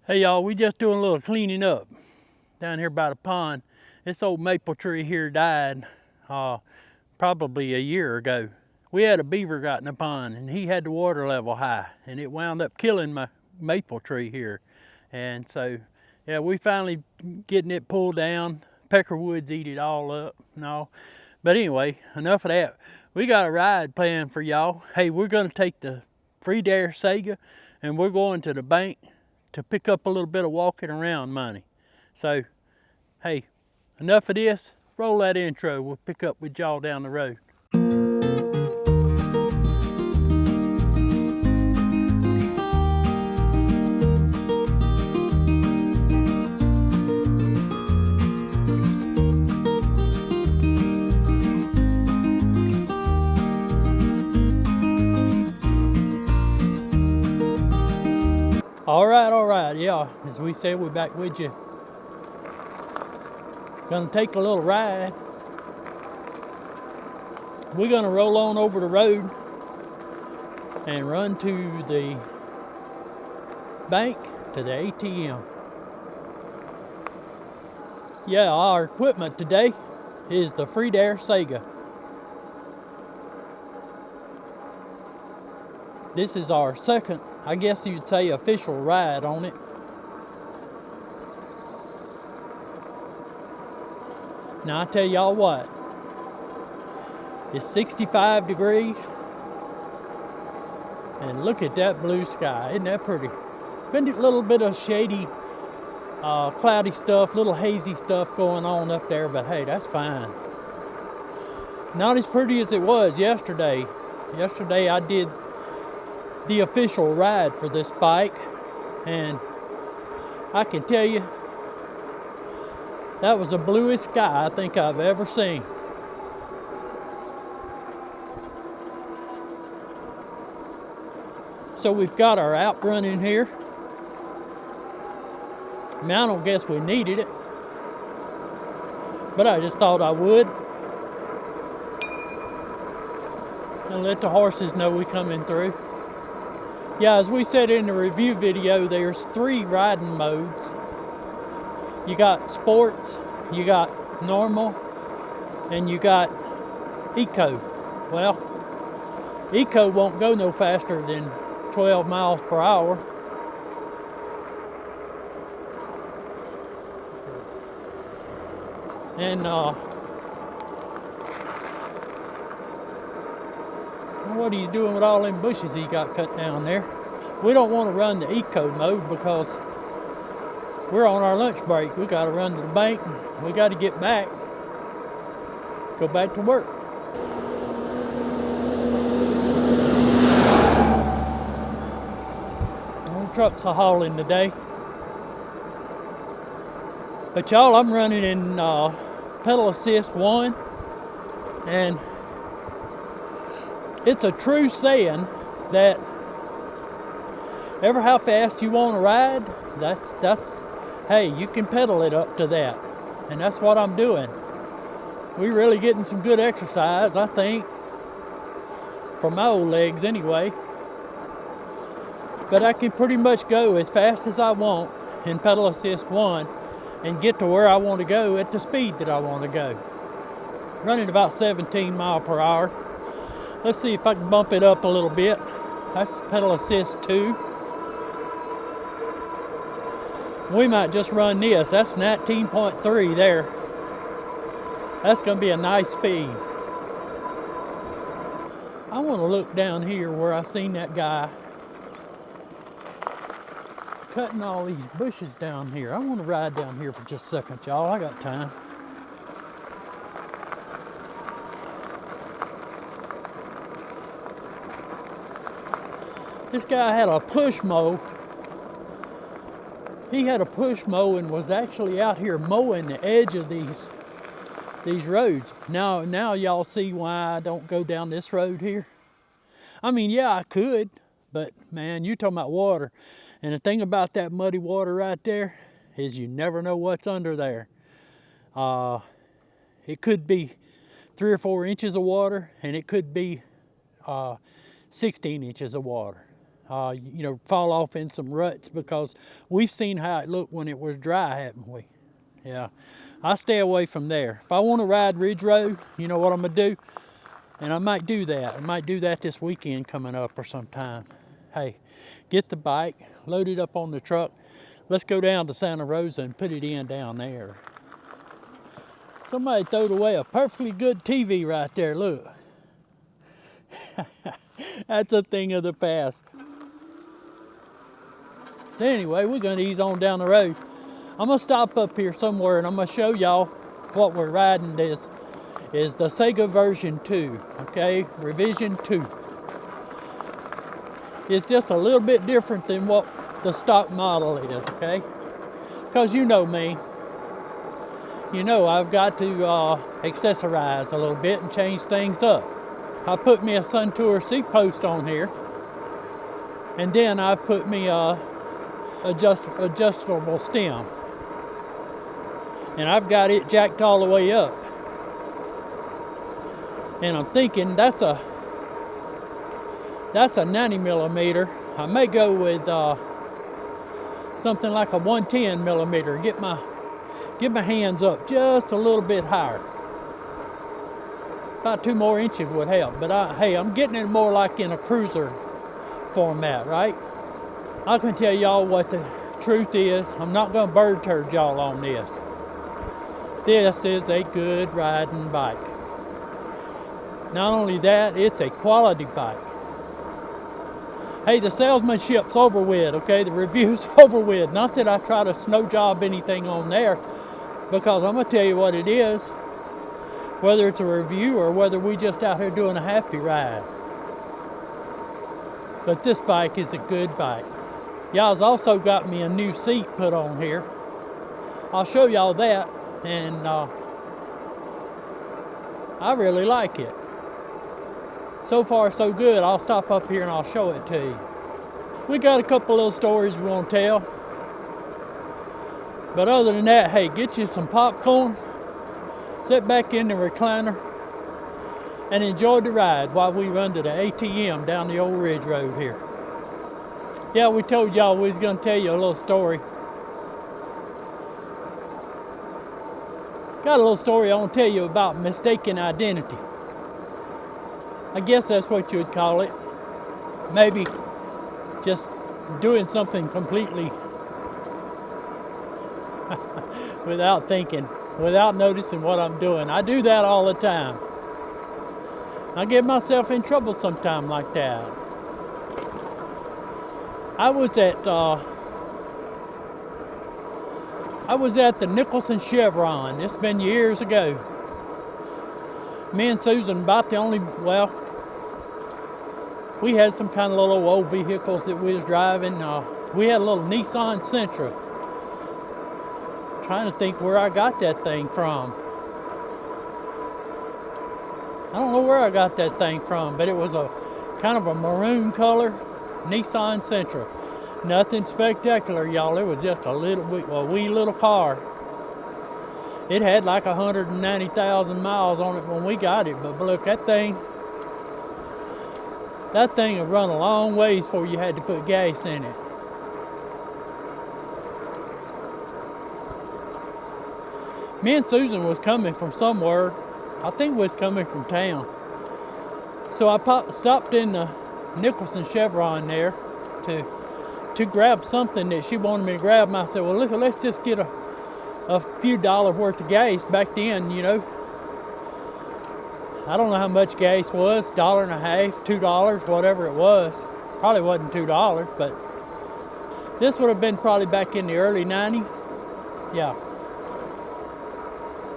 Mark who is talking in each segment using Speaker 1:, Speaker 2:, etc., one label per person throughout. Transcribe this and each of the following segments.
Speaker 1: Hey y'all, we just doing a little cleaning up down here by the pond. This old maple tree here died probably a year ago. We had a beaver got in the pond and he had the water level high and it wound up killing my maple tree here. And so, yeah, we finally getting it pulled down. Peckerwoods eat it all up and all. But anyway, enough of that. We got a ride planned for y'all. Hey, we're gonna take the Freedare Saiga and we're going to the bank to pick up a little bit of walking around money. So, hey, enough of this. Roll that intro. We'll pick up with y'all down the road. All right, yeah, as we said, we're back with you. Gonna take a little ride. We're gonna roll on over the road and run to the bank, to the ATM. Yeah, our equipment today is the Freedare Saiga. This is our second, I guess you'd say, official ride on it. Now I tell y'all what, it's 65 degrees and look at that blue sky. Isn't that pretty? Been a little bit of shady, cloudy stuff, little hazy stuff going on up there, but hey, that's fine. Not as pretty as it was yesterday. Yesterday I did the official ride for this bike, and I can tell you, that was the bluest sky I think I've ever seen. So we've got our outrun in here. I mean, I don't guess we needed it, but I just thought I would. And let the horses know we're coming through. Yeah, as we said in the review video, there's 3 riding modes. You got sports, you got normal, and you got eco. Well, eco won't go no faster than 12 miles per hour. And what he's doing with all them bushes he got cut down there. We don't want to run the eco mode because we're on our lunch break. We got to run to the bank. We got to get back, go back to work. No trucks are hauling today. But y'all, I'm running in pedal assist 1, and it's a true saying that ever how fast you want to ride, that's hey, you can pedal it up to that. And that's what I'm doing. We're really getting some good exercise, I think, for my old legs anyway. But I can pretty much go as fast as I want in pedal assist 1 and get to where I want to go at the speed that I want to go. Running about 17 miles per hour. Let's see if I can bump it up a little bit. That's pedal assist 2. We might just run this. That's 19.3 there. That's going to be a nice speed. I want to look down here where I seen that guy cutting all these bushes down here. I want to ride down here for just a second, y'all. I got time. This guy had a push mow. He had a push mow and was actually out here mowing the edge of these roads. Now y'all see why I don't go down this road here. I mean, yeah, I could, but man, you're talking about water. And the thing about that muddy water right there is you never know what's under there. It could be 3 or 4 inches of water, and it could be 16 inches of water. you know, fall off in some ruts, because we've seen how it looked when it was dry, haven't we? Yeah, I stay away from there. If I want to ride Ridge Road, you know what I'm gonna do? And I might do that. I might do that this weekend coming up or sometime. Hey, get the bike, load it up on the truck. Let's go down to Santa Rosa and put it in down there. Somebody throwed away a perfectly good TV right there, look. That's a thing of the past. So anyway, we're gonna ease on down the road. I'm gonna stop up here somewhere and I'm gonna show y'all what we're riding. This is the Saiga version 2, okay? Revision 2. It's just a little bit different than what the stock model is, okay? Because you know me. You know I've got to accessorize a little bit and change things up. I put me a Sun Tour seat post on here. And then I've put me a adjustable stem. And I've got it jacked all the way up. And I'm thinking that's a 90 millimeter. I may go with something like a 110 millimeter. Get my hands up just a little bit higher. About 2 more inches would help. But hey, I'm getting it more like in a cruiser format, right? I can tell y'all what the truth is. I'm not gonna bird turd y'all on this. This is a good riding bike. Not only that, it's a quality bike. Hey, the salesmanship's over with, okay? The review's over with. Not that I try to snow job anything on there, because I'm gonna tell you what it is, whether it's a review or whether we just out here doing a happy ride. But this bike is a good bike. Y'all's also got me a new seat put on here. I'll show y'all that, and I really like it. So far, so good. I'll stop up here and I'll show it to you. We got a couple little stories we want to tell. But other than that, hey, get you some popcorn, sit back in the recliner, and enjoy the ride while we run to the ATM down the old Ridge Road here. Yeah, we told y'all we was going to tell you a little story. Got a little story I want to tell you about mistaken identity. I guess that's what you would call it. Maybe just doing something completely without thinking, without noticing what I'm doing. I do that all the time. I get myself in trouble sometime like that. I was at the Nicholson Chevron. It's been years ago. Me and Susan about the only, well, we had some kind of little old vehicles that we was driving. We had a little Nissan Sentra. Trying to think where I got that thing from. I don't know where I got that thing from, but it was a kind of a maroon color Nissan Sentra. Nothing spectacular, y'all. It was just a wee little car. It had like 190,000 miles on it when we got it, but look, that thing would run a long ways before you had to put gas in it. Me and Susan was coming from somewhere. I think we was coming from town. So I stopped in the Nicholson Chevron there to grab something that she wanted me to grab. And I said, well, let's just get a few dollars worth of gas. Back then, you know, I don't know how much gas was, $1.50, $2, whatever it was. Probably wasn't $2, but this would have been probably back in the early 90s. Yeah.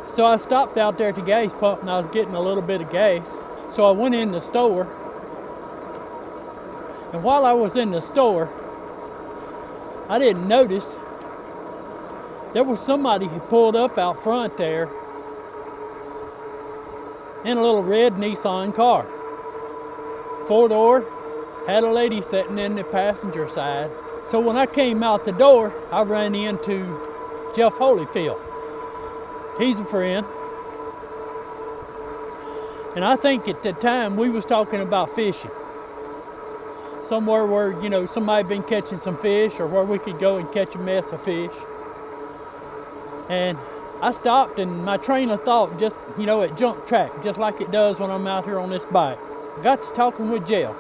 Speaker 1: So I stopped out there at the gas pump and I was getting a little bit of gas. So I went in the store. And while I was in the store, I didn't notice there was somebody who pulled up out front there in a little red Nissan car. 4-door, had a lady sitting in the passenger side. So when I came out the door, I ran into Jeff Holyfield. He's a friend. And I think at the time we was talking about fishing. somewhere where, you know, somebody been catching some fish, or where we could go and catch a mess of fish. And I stopped, and my train of thought just, you know, it jumped track, just like it does when I'm out here on this bike. I got to talking with Jeff.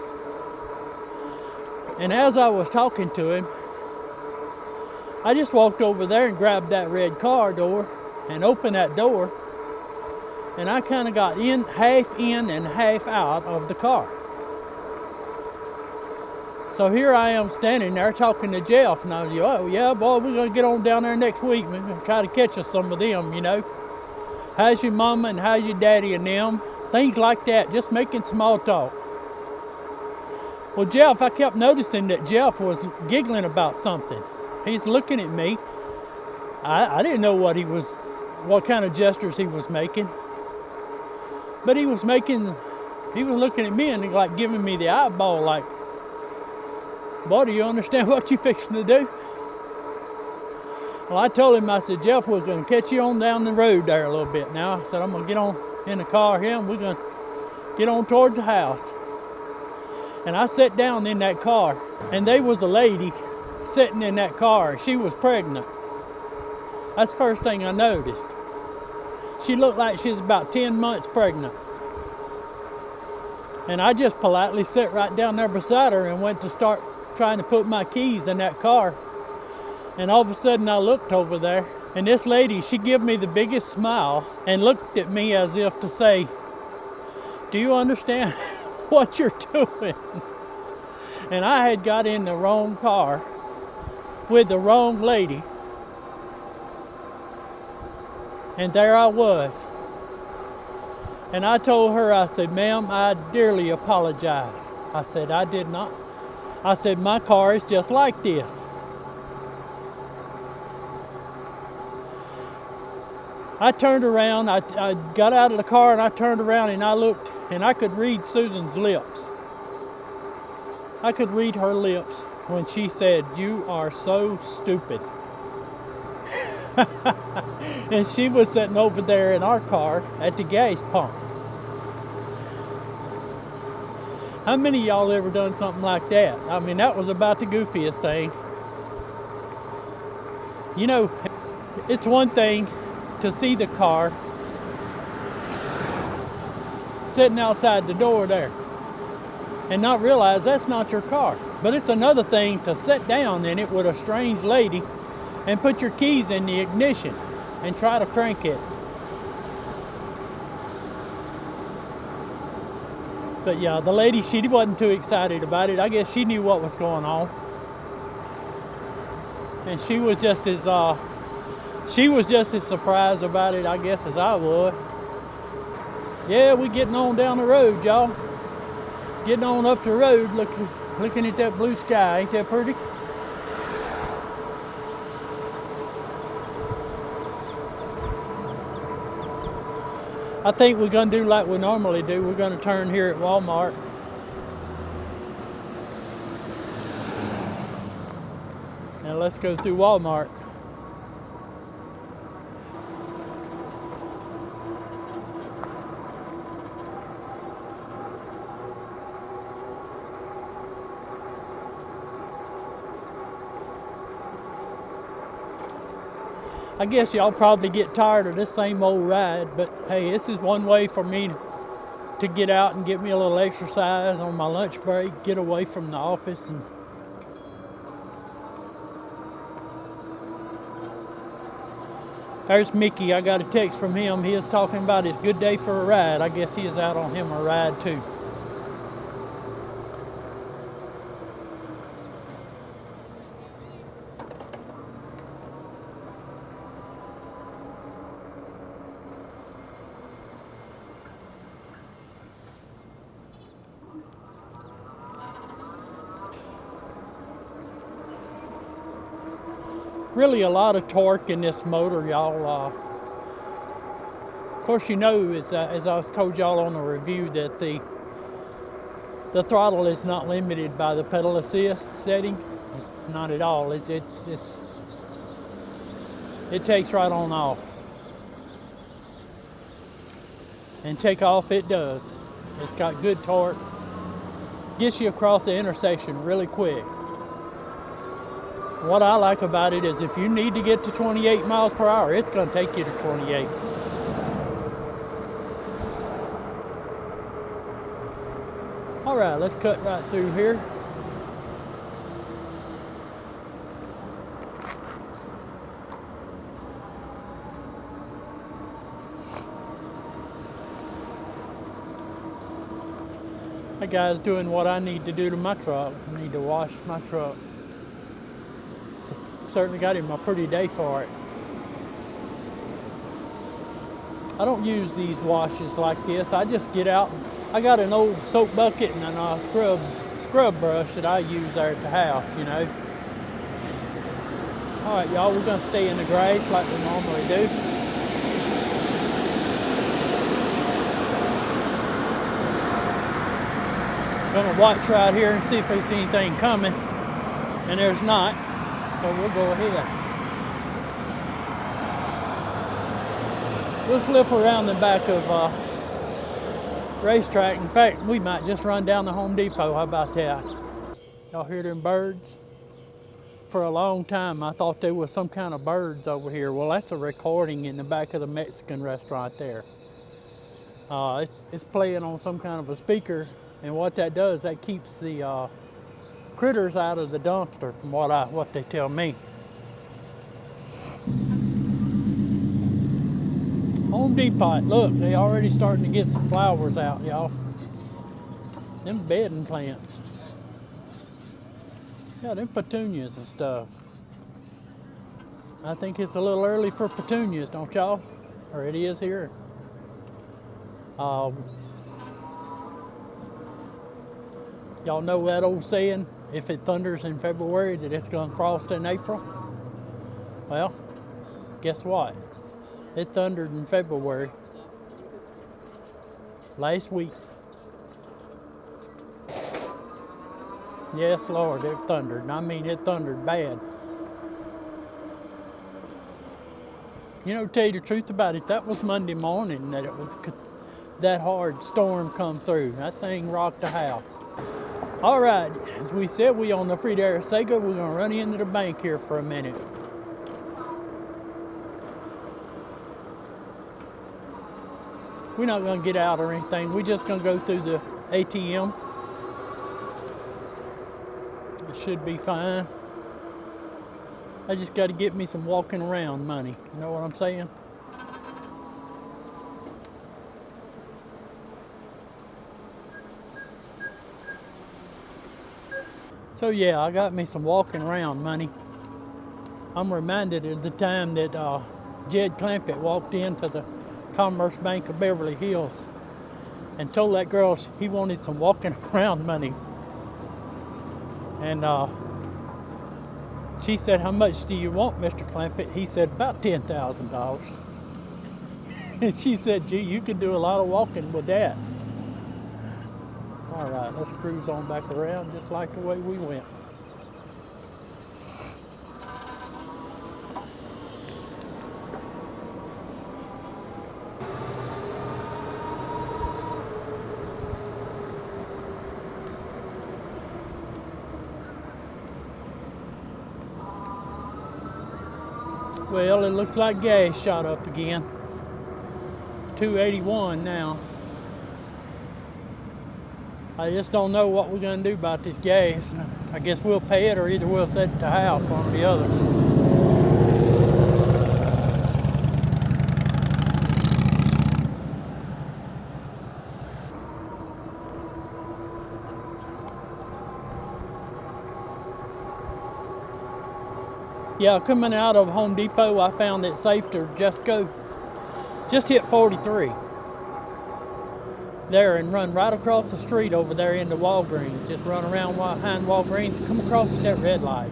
Speaker 1: And as I was talking to him, I just walked over there and grabbed that red car door and opened that door. And I kind of got half in and half out of the car. So here I am standing there talking to Jeff, and I was, oh yeah, boy, we're gonna get on down there next week. We're gonna try to catch us some of them, you know. How's your mama and how's your daddy and them? Things like that, just making small talk. Well, Jeff, I kept noticing that Jeff was giggling about something. He's looking at me. I didn't know what kind of gestures he was making. But he was looking at me and like giving me the eyeball, like, boy, do you understand what you're fixing to do? Well, I told him, I said, Jeff, we're going to catch you on down the road there a little bit now. I said, I'm going to get on in the car here, and we're going to get on towards the house. And I sat down in that car, and there was a lady sitting in that car. She was pregnant. That's the first thing I noticed. She looked like she was about 10 months pregnant. And I just politely sat right down there beside her and went to start trying to put my keys in that car. And all of a sudden I looked over there, and this lady, she gave me the biggest smile and looked at me as if to say, do you understand what you're doing? And I had got in the wrong car with the wrong lady. And there I was. And I told her, I said, ma'am, I dearly apologize. I said, I did not. I said, my car is just like this. I turned around, I got out of the car, and I turned around and I looked, and I could read Susan's lips. I could read her lips when she said, you are so stupid. And she was sitting over there in our car at the gas pump. How many of y'all ever done something like that? I mean, that was about the goofiest thing. You know, it's one thing to see the car sitting outside the door there and not realize that's not your car. But it's another thing to sit down in it with a strange lady and put your keys in the ignition and try to crank it. But yeah, the lady, she wasn't too excited about it. I guess she knew what was going on. And she was just as surprised about it, I guess, as I was. Yeah, we getting on down the road, y'all. Getting on up the road, looking at that blue sky. Ain't that pretty? I think we're going to do like we normally do. We're going to turn here at Walmart. And let's go through Walmart. I guess y'all probably get tired of this same old ride, but hey, this is one way for me to get out and get me a little exercise on my lunch break, get away from the office. And there's Mickey. I got a text from him. He is talking about his good day for a ride. I guess he is out on him a ride too. Really a lot of torque in this motor, y'all. Of course, you know, as I told y'all on the review, that the throttle is not limited by the pedal assist setting. It's not at all. It takes right on off. And take off it does. It's got good torque. Gets you across the intersection really quick. What I like about it is if you need to get to 28 miles per hour, it's going to take you to 28. All right, let's cut right through here. That guy's doing what I need to do to my truck. I need to wash my truck. Certainly got him a pretty day for it. I don't use these washes like this. I just get out. I got an old soap bucket and a scrub brush that I use there at the house, you know. All right, y'all, we're gonna stay in the grass like we normally do. Gonna watch right here and see if there's anything coming, and there's not, so we'll go ahead. We'll slip around the back of racetrack. In fact, we might just run down the Home Depot. How about that? Y'all hear them birds? For a long time, I thought there was some kind of birds over here. Well, that's a recording in the back of the Mexican restaurant there. It's playing on some kind of a speaker, and what that does, that keeps the critters out of the dumpster, from what they tell me. Home Depot, look, they already starting to get some flowers out, y'all. Them bedding plants. Yeah, them petunias and stuff. I think it's a little early for petunias, don't y'all? Or it is here. Y'all know that old saying, if it thunders in February, that it's gonna frost in April? Well, guess what? It thundered in February. Last week. Yes, Lord, it thundered. And I mean, it thundered bad. You know, to tell you the truth about it, that was Monday morning that that hard storm come through. That thing rocked the house. All right, as we said, we on the Freedare Saiga. We're gonna run into the bank here for a minute. We're not gonna get out or anything. We're just gonna go through the ATM. It should be fine. I just gotta get me some walking around money. You know what I'm saying? So yeah, I got me some walking around money. I'm reminded of the time that Jed Clampett walked into the Commerce Bank of Beverly Hills and told that girl he wanted some walking around money. And she said, "How much do you want, Mr. Clampett?" He said, "About $10,000. And she said, "Gee, you could do a lot of walking with that." All right, let's cruise on back around just like the way we went. Well, it looks like gas shot up again. $2.81 now. I just don't know what we're gonna do about this gas. I guess we'll pay it, or either we'll set it to the house, one or the other. Yeah, coming out of Home Depot, I found it safe to just hit 43 there and run right across the street over there into Walgreens. Just run around behind Walgreens, come across at that red light.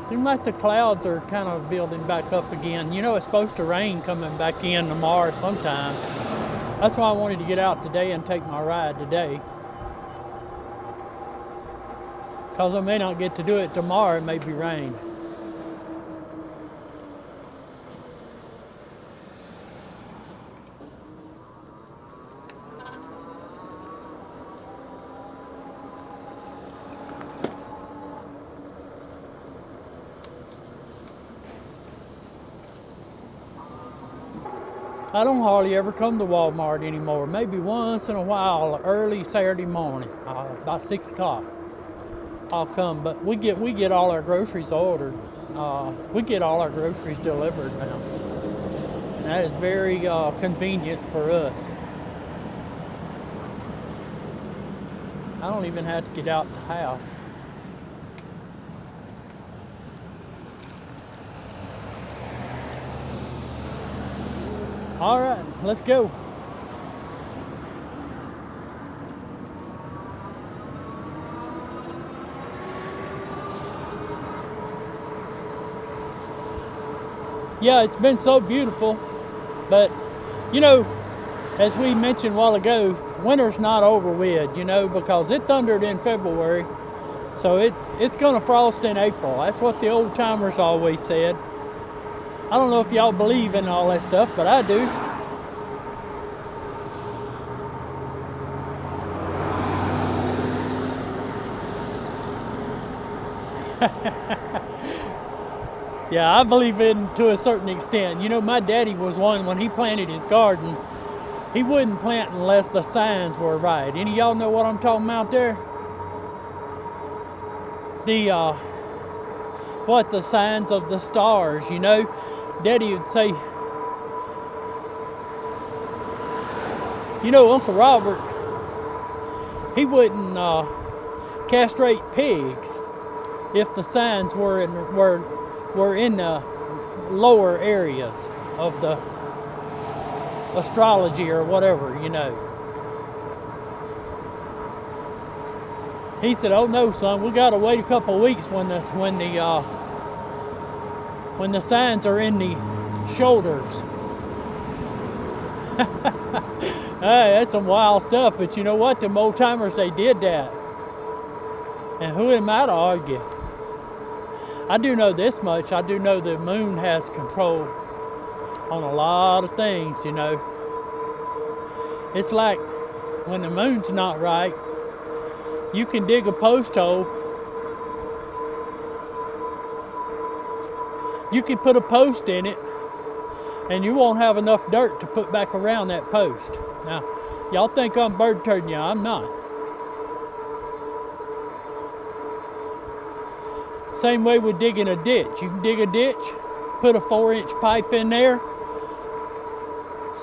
Speaker 1: Seems like the clouds are kind of building back up again. You know, it's supposed to rain coming back in tomorrow sometime. That's why I wanted to get out today and take my ride today. Because I may not get to do it tomorrow, it may be rain. I don't hardly ever come to Walmart anymore. Maybe once in a while, early Saturday morning, about 6 o'clock, I'll come. But we get all our groceries ordered. We get all our groceries delivered now. And that is very convenient for us. I don't even have to get out the house. All right, let's go. Yeah, it's been so beautiful, but you know, as we mentioned a while ago, winter's not over with, you know, because it thundered in February, so it's gonna frost in April. That's what the old timers always said. I don't know if y'all believe in all that stuff, but I do. Yeah, I believe in to a certain extent. You know, my daddy was one, when he planted his garden, he wouldn't plant unless the signs were right. Any of y'all know what I'm talking about there? The signs of the stars, you know? Daddy would say, you know, Uncle Robert, he wouldn't castrate pigs if the signs were in the lower areas of the astrology or whatever, you know. He said, "Oh no, son, we gotta wait a couple of weeks when the signs are in the shoulders." Hey, that's some wild stuff, but you know what? Them old timers, they did that. And who am I to argue? I do know this much. I do know the moon has control on a lot of things, you know. It's like when the moon's not right, you can dig a post hole. You can put a post in it, and you won't have enough dirt to put back around that post. Now, y'all think I'm bird turding you. I'm not. Same way with digging a ditch. You can dig a ditch, put a 4-inch pipe in there.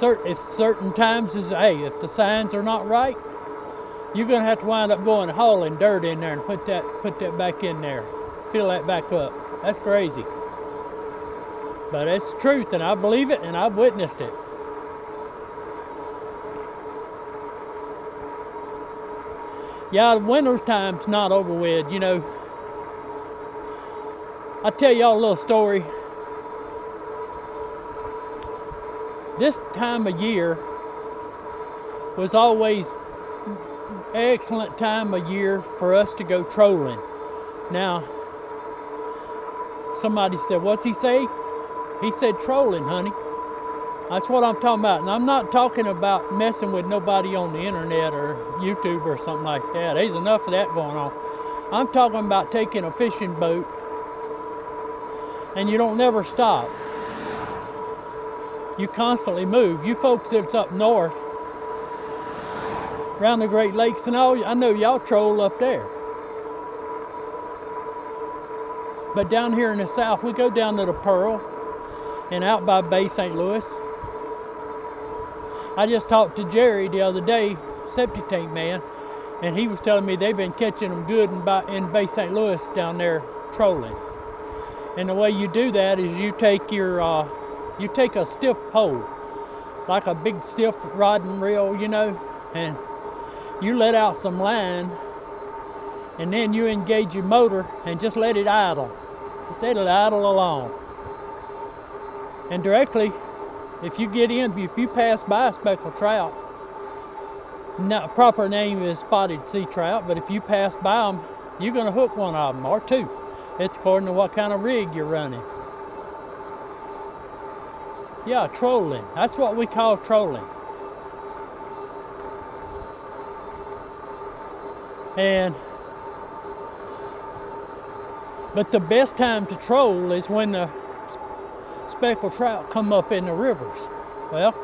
Speaker 1: If certain times if the signs are not right, you're gonna have to wind up going and hauling dirt in there and put that back in there, fill that back up. That's crazy, but it's the truth, and I believe it, and I've witnessed it. Yeah, the winter time's not over with, you know. I'll tell y'all a little story. This time of year was always an excellent time of year for us to go trolling. Now, somebody said, "What's he say?" He said, "Trolling, honey." That's what I'm talking about. And I'm not talking about messing with nobody on the internet or YouTube or something like that. There's enough of that going on. I'm talking about taking a fishing boat and you don't never stop. You constantly move. You folks that's up north, around the Great Lakes and all, I know y'all troll up there. But down here in the south, we go down to the Pearl and out by Bay St. Louis. I just talked to Jerry the other day, septic tank man, and he was telling me they've been catching them good in Bay St. Louis down there trolling. And the way you do that is you take a stiff pole, like a big stiff rod and reel, you know, and you let out some line, and then you engage your motor and just let it idle. Just let it idle along. And directly, if you pass by a speckled trout, proper name is spotted sea trout, but if you pass by them, you're going to hook one of them, or two. It's according to what kind of rig you're running. Yeah, trolling. That's what we call trolling. But the best time to troll is when the speckled trout come up in the rivers. Well,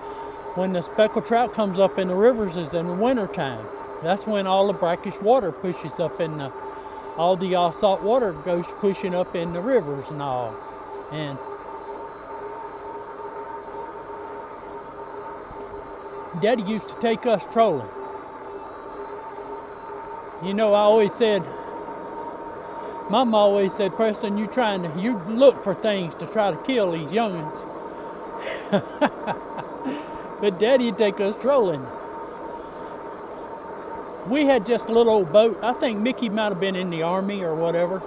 Speaker 1: when the speckled trout comes up in the rivers is in the winter time. That's when all the brackish water pushes up in the, all the salt water goes pushing up in the rivers and all. And Daddy used to take us trolling. You know, I always said, Mama always said, Preston, you look for things to try to kill these youngins. But Daddy'd take us trolling. We had just a little old boat. I think Mickey might have been in the Army or whatever.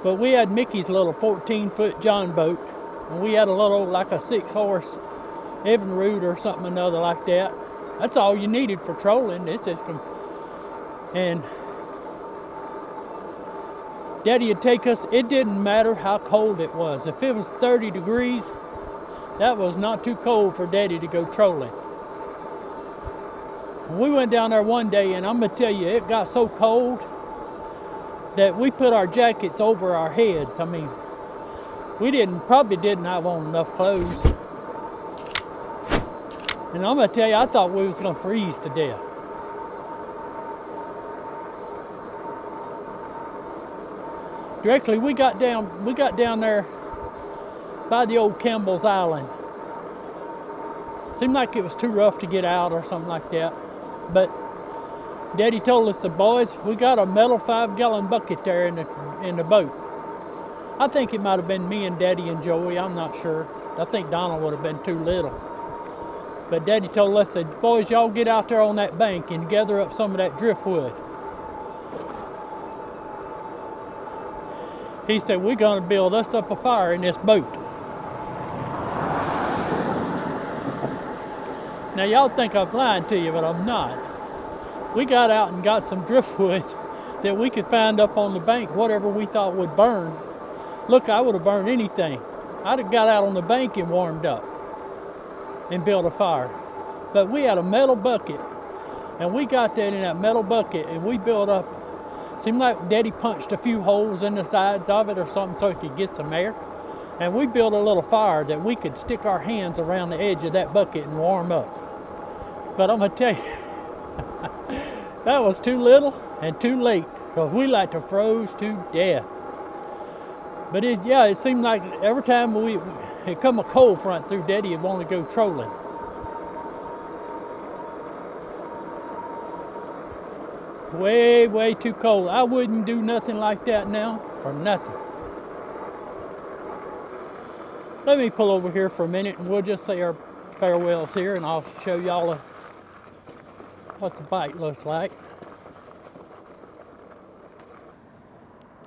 Speaker 1: But we had Mickey's little 14-foot John boat. And we had a little, like a 6-horse Evinrude or something another like that. That's all you needed for trolling. It's just, and Daddy would take us, it didn't matter how cold it was. If it was 30 degrees, that was not too cold for Daddy to go trolling. We went down there one day, and I'm gonna tell you, it got so cold that we put our jackets over our heads. I mean, we probably didn't have on enough clothes. And I'm gonna tell you, I thought we was gonna freeze to death. Directly, we got down there by the old Campbell's Island. Seemed like it was too rough to get out or something like that. But Daddy told us, the boys, we got a metal 5-gallon bucket there in the boat. I think it might have been me and Daddy and Joey, I'm not sure. I think Donald would have been too little. But Daddy told us, said, boys, y'all get out there on that bank and gather up some of that driftwood. He said, we're gonna build us up a fire in this boat. Now y'all think I'm lying to you, but I'm not. We got out and got some driftwood that we could find up on the bank, whatever we thought would burn. Look, I would have burned anything. I'd have got out on the bank and warmed up and built a fire. But we had a metal bucket, and we got that in that metal bucket, and we built up. Seemed like Daddy punched a few holes in the sides of it or something so he could get some air. And we built a little fire that we could stick our hands around the edge of that bucket and warm up. But I'm gonna tell you, that was too little and too late, because we like to froze to death. But it seemed like every time it come a cold front through, Daddy would want to go trolling. Way, way too cold. I wouldn't do nothing like that now for nothing. Let me pull over here for a minute and we'll just say our farewells here, and I'll show y'all what the bike looks like.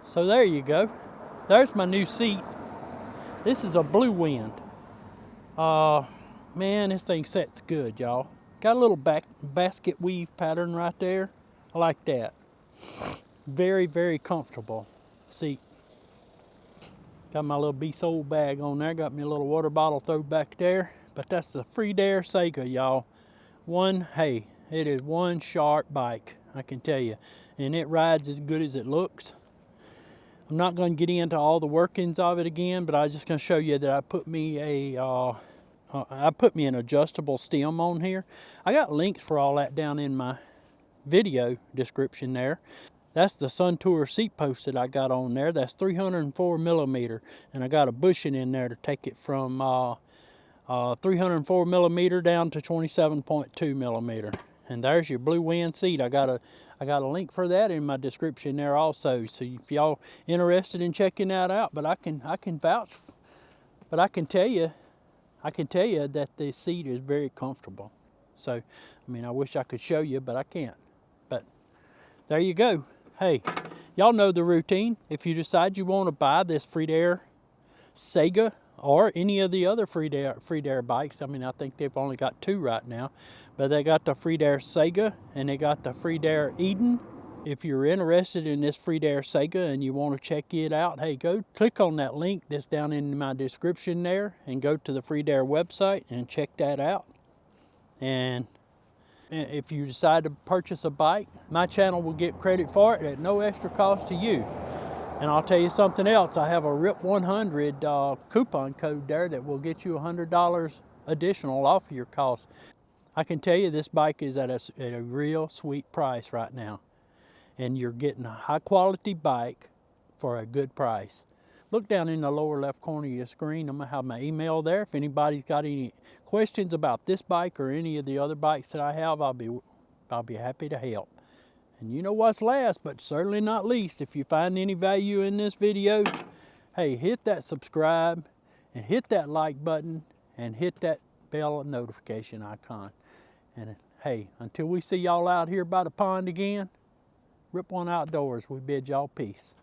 Speaker 1: So there you go. There's my new seat. This is a Blue Wind. Man, this thing sets good, y'all. Got a little basket weave pattern right there. I like that. Very, very comfortable seat. Got my little Be-Soul bag on there. Got me a little water bottle thrown back there. But that's the Freedare Saiga, y'all. It is one sharp bike, I can tell you. And it rides as good as it looks. I'm not going to get into all the workings of it again, but I'm just going to show you that I put me an adjustable stem on here. I got links for all that down in my video description there. That's the Sun Tour seat post that I got on there. That's 304 millimeter, and I got a bushing in there to take it from 304 millimeter down to 27.2 millimeter. And there's your Blue Wind seat. I got a link for that in my description there also. So if y'all interested in checking that out, but I can vouch, but I can tell you that the seat is very comfortable. So I mean, I wish I could show you, but I can't. But there you go. Hey, y'all know the routine. If you decide you want to buy this Freedare Saiga or any of the other Freedare bikes, I mean, I think they've only got 2 right now, but they got the Freedare Saiga and they got the Freedare Eden. If you're interested in this Freedare Saiga and you want to check it out, hey, go click on that link that's down in my description there and go to the Freedare website and check that out. And if you decide to purchase a bike, my channel will get credit for it at no extra cost to you. And I'll tell you something else. I have a RIP100 coupon code there that will get you $100 additional off of your cost. I can tell you this bike is at a real sweet price right now. And you're getting a high quality bike for a good price. Look down in the lower left corner of your screen. I'm gonna have my email there. If anybody's got any questions about this bike or any of the other bikes that I have, I'll be happy to help. And you know what's last, but certainly not least, if you find any value in this video, hey, hit that subscribe and hit that like button and hit that bell notification icon. And hey, until we see y'all out here by the pond again, Rip One Outdoors, we bid y'all peace.